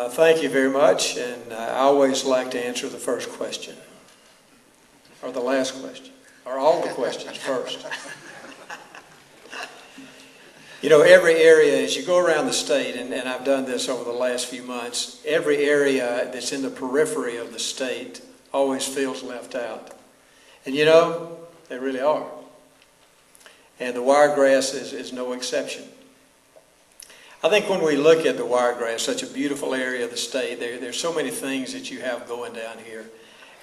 Thank you very much, and I always like to answer the first question, or the last question, or all the questions first. You know, every area, as you go around the state, and I've done this over the last few months, every area that's in the periphery of the state always feels left out. And you know, they really are. And the Wiregrass is no exception. I think when we look at the Wiregrass, such a beautiful area of the state, there's so many things that you have going down here.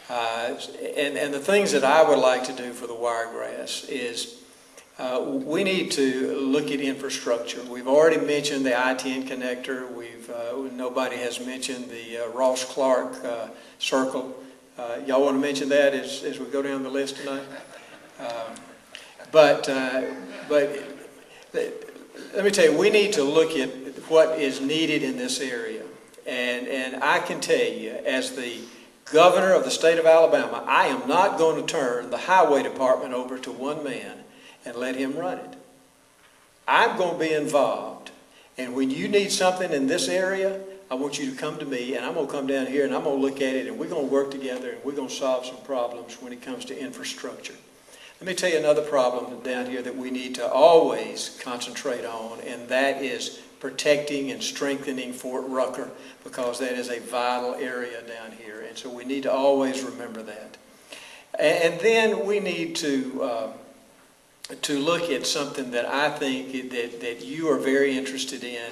And the things that I would like to do for the Wiregrass is we need to look at infrastructure. We've already mentioned the I-10 connector. Nobody has mentioned the Ross Clark Circle. Y'all want to mention that as we go down the list tonight? But let me tell you, we need to look at what is needed in this area. And I can tell you, as the governor of the state of Alabama, I am not going to turn the highway department over to one man and let him run it. I'm going to be involved. And when you need something in this area, I want you to come to me, and I'm going to come down here and I'm going to look at it, and we're going to work together, and we're going to solve some problems when it comes to infrastructure. Let me tell you another problem down here that we need to always concentrate on, and that is protecting and strengthening Fort Rucker, because that is a vital area down here, and so we need to always remember that. And then we need to look at something that I think that you are very interested in,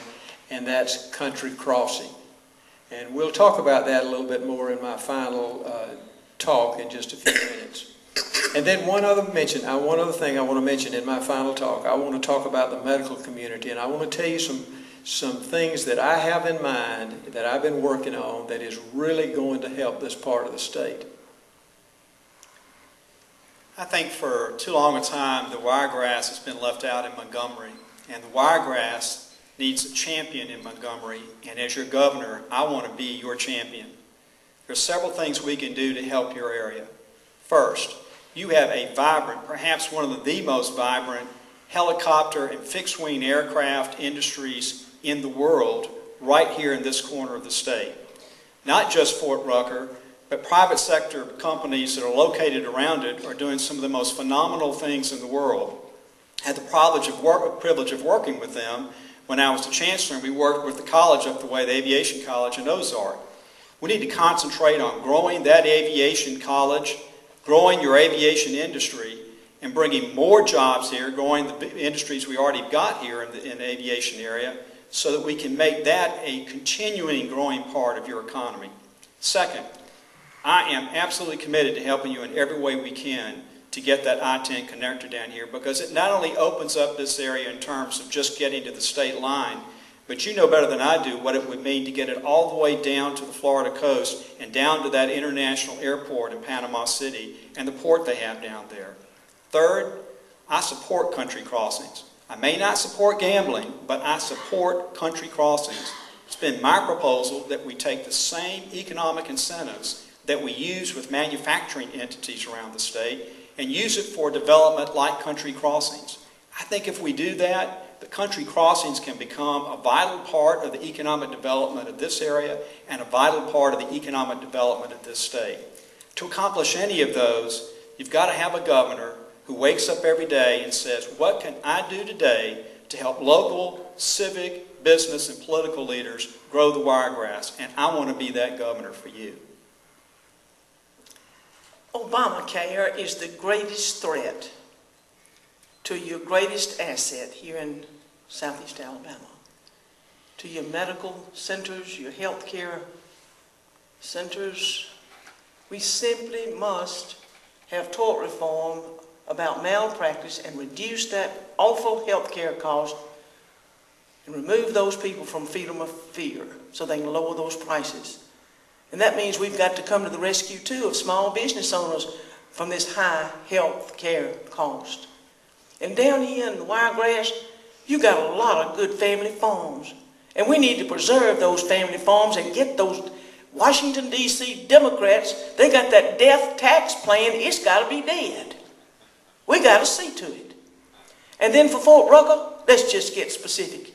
and that's Country Crossing. And we'll talk about that a little bit more in my final talk in just a few minutes. And then one other thing I want to mention in my final talk. I want to talk about the medical community, and I want to tell you some things that I have in mind that I've been working on that is really going to help this part of the state. I think for too long a time the Wiregrass has been left out in Montgomery, and the Wiregrass needs a champion in Montgomery, and as your governor, I want to be your champion. There are several things we can do to help your area. First, you have a vibrant, perhaps one of the most vibrant helicopter and fixed-wing aircraft industries in the world right here in this corner of the state. Not just Fort Rucker, but private sector companies that are located around it are doing some of the most phenomenal things in the world. I had the privilege of working with them when I was the chancellor, and we worked with the college up the way, the Aviation College in Ozark. We need to concentrate on growing that aviation college, growing your aviation industry, and bringing more jobs here, growing the industries we already got here in the aviation area, so that we can make that a continuing growing part of your economy. Second, I am absolutely committed to helping you in every way we can to get that I-10 connector down here, because it not only opens up this area in terms of just getting to the state line, but you know better than I do what it would mean to get it all the way down to the Florida coast and down to that international airport in Panama City and the port they have down there. Third, I support country crossings. I may not support gambling, but I support country crossings. It's been my proposal that we take the same economic incentives that we use with manufacturing entities around the state and use it for development like country crossings. I think if we do that, the country crossings can become a vital part of the economic development of this area and a vital part of the economic development of this state. To accomplish any of those, you've got to have a governor who wakes up every day and says, what can I do today to help local, civic, business, and political leaders grow the Wiregrass? And I want to be that governor for you. Obamacare is the greatest threat to your greatest asset here in Southeast Alabama, to your medical centers, your health care centers. We simply must have tort reform about malpractice and reduce that awful health care cost and remove those people from freedom of fear so they can lower those prices. And that means we've got to come to the rescue, too, of small business owners from this high health care cost. And down here in the Wiregrass, you got a lot of good family farms. And we need to preserve those family farms and get those Washington, D.C. Democrats, they got that death tax plan, it's got to be dead. We got to see to it. And then for Fort Rucker, let's just get specific.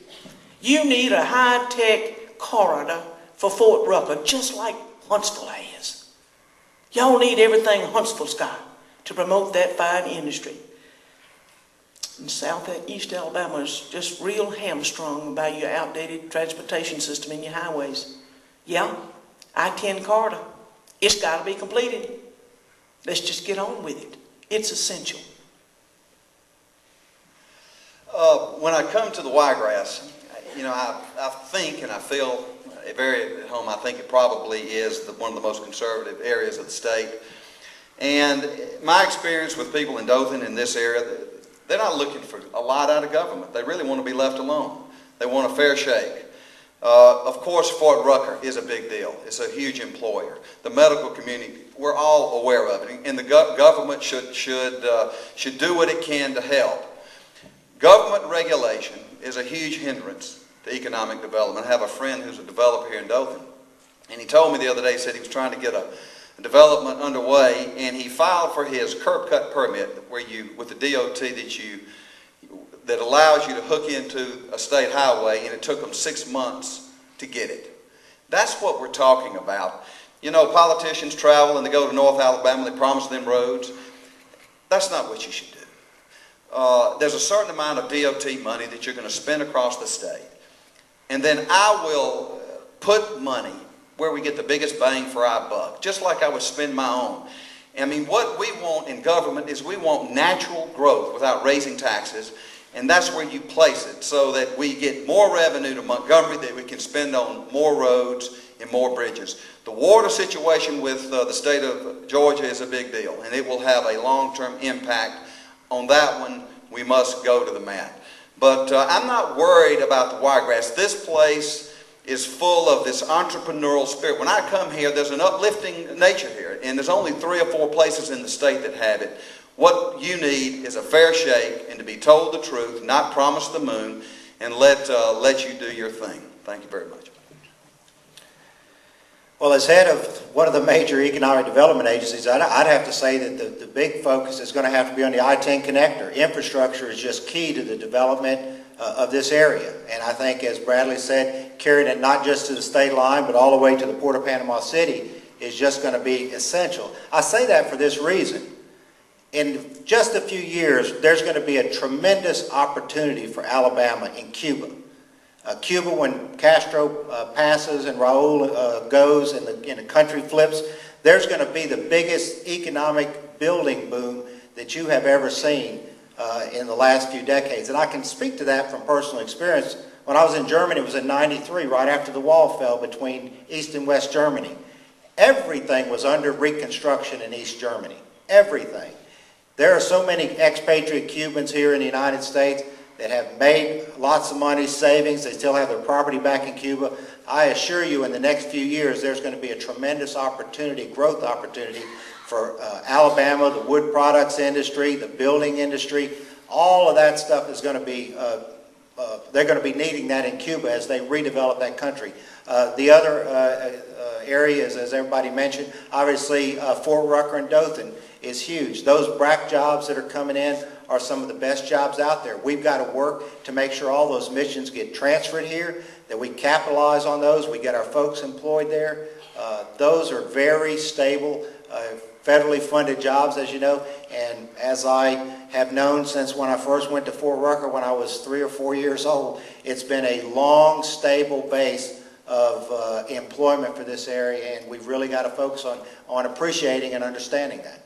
You need a high-tech corridor for Fort Rucker, just like Huntsville has. Y'all need everything Huntsville's got to promote that fine industry. And South and East Alabama is just real hamstrung by your outdated transportation system and your highways. Yeah, I-10 corridor, it's got to be completed. Let's just get on with it. It's essential. When I come to the Wiregrass, you know, I think and I feel very at home. I think it probably is one of the most conservative areas of the state. And my experience with people in Dothan in this area, they're not looking for a lot out of government. They really want to be left alone. They want a fair shake. Of course, Fort Rucker is a big deal. It's a huge employer. The medical community, we're all aware of it, and the government should do what it can to help. Government regulation is a huge hindrance to economic development. I have a friend who's a developer here in Dothan, and he told me the other day, he said he was trying to get a development underway, and he filed for his curb cut permit where with the DOT that allows you to hook into a state highway, and it took them 6 months to get it. That's what we're talking about. You know, politicians travel and they go to North Alabama, they promise them roads. That's not what you should do. There's a certain amount of DOT money that you're going to spend across the state. And then I will put money where we get the biggest bang for our buck, just like I would spend my own. I mean, what we want in government is we want natural growth without raising taxes, and that's where you place it so that we get more revenue to Montgomery that we can spend on more roads and more bridges. The water situation with the state of Georgia is a big deal, and it will have a long-term impact. On that one, we must go to the mat. But I'm not worried about the Wiregrass. This place is full of this entrepreneurial spirit. When I come here, there's an uplifting nature here, and there's only 3 or 4 places in the state that have it. What you need is a fair shake and to be told the truth, not promise the moon, and let you do your thing. Thank you very much. Well, as head of one of the major economic development agencies, I'd have to say that the big focus is going to have to be on the I-10 connector. Infrastructure is just key to the development of this area. And I think, as Bradley said, carrying it not just to the state line, but all the way to the Port of Panama City is just going to be essential. I say that for this reason. In just a few years, there's going to be a tremendous opportunity for Alabama in Cuba. Cuba, when Castro passes and Raul goes and the country flips, there's going to be the biggest economic building boom that you have ever seen in the last few decades. And I can speak to that from personal experience. When I was in Germany, it was in '93, right after the wall fell between East and West Germany. Everything was under reconstruction in East Germany. Everything. There are so many expatriate Cubans here in the United States that have made lots of money, savings. They still have their property back in Cuba. I assure you, in the next few years, there's going to be a tremendous opportunity, growth opportunity for Alabama, the wood products industry, the building industry. All of that stuff is going to be, they're going to be needing that in Cuba as they redevelop that country. The other areas, as everybody mentioned, obviously Fort Rucker and Dothan is huge. Those BRAC jobs that are coming in are some of the best jobs out there. We've got to work to make sure all those missions get transferred here, that we capitalize on those, we get our folks employed there. Those are very stable, federally funded jobs, as you know, and as I have known since when I first went to Fort Rucker when I was 3 or 4 years old, it's been a long, stable base of employment for this area, and we've really got to focus on appreciating and understanding that.